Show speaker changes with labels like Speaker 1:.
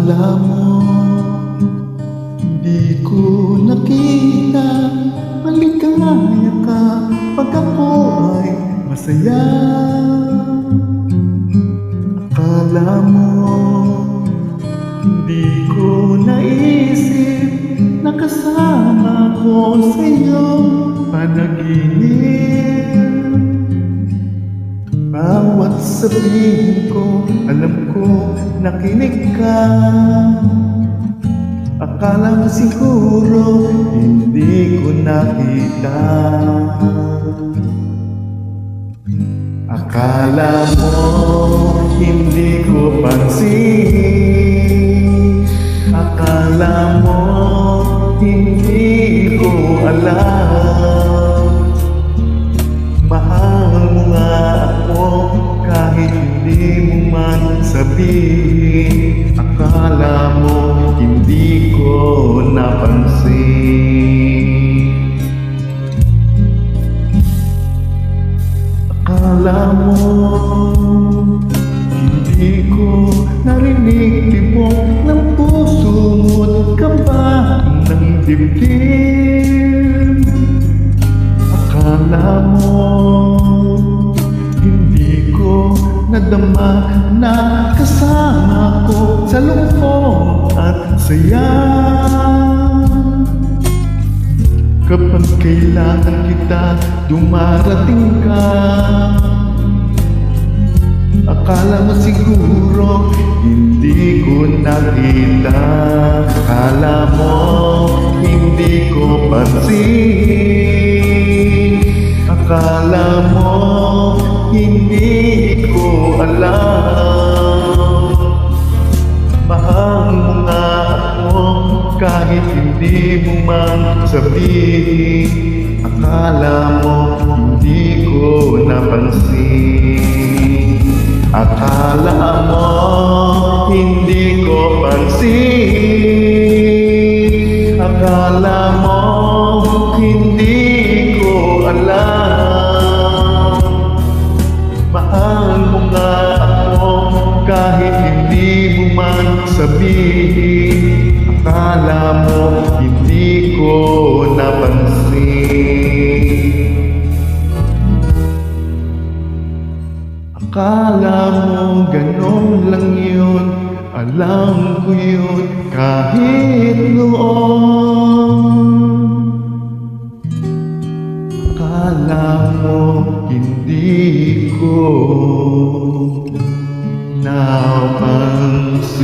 Speaker 1: Akala mo di ko nakita, maligaya ka pag ako ay masaya. Akala mo di ko naisip na kasama ko sa iyong panaginip. Bawat sabihin ko, alam ko nakinig ka. Akala mo siguro hindi ko nakita. Akala mo hindi ko pansin. Akala mo hindi ko alam. Mahal mo nga ako kahit hindi mo man sabihin. Akala mo hindi ko napansin. Akala mo hindi ko narinig tibok ng puso mo't kaba ng dibdib. Akala mo hindi ko nadama na kasama ko sa lungkot at saya. Kapag kailangan kita, dumarating ka. Akala mo siguro hindi ko nakita. Akala mo hindi ko pansin. Akala mo hindi ko alam. Mahal mo nga ako kahit hindi mo man sabihin. Akala mo hindi ko napansin. Akala mo hindi ko pansin. Akala mo hindi ko alam. Mahal mo nga ako kahit hindi mo man sabihin. Akala mo hindi ko napansin. Akala mo ganon lang yun, alam ko yun kahit noon. Akala mo hindi ko napansin.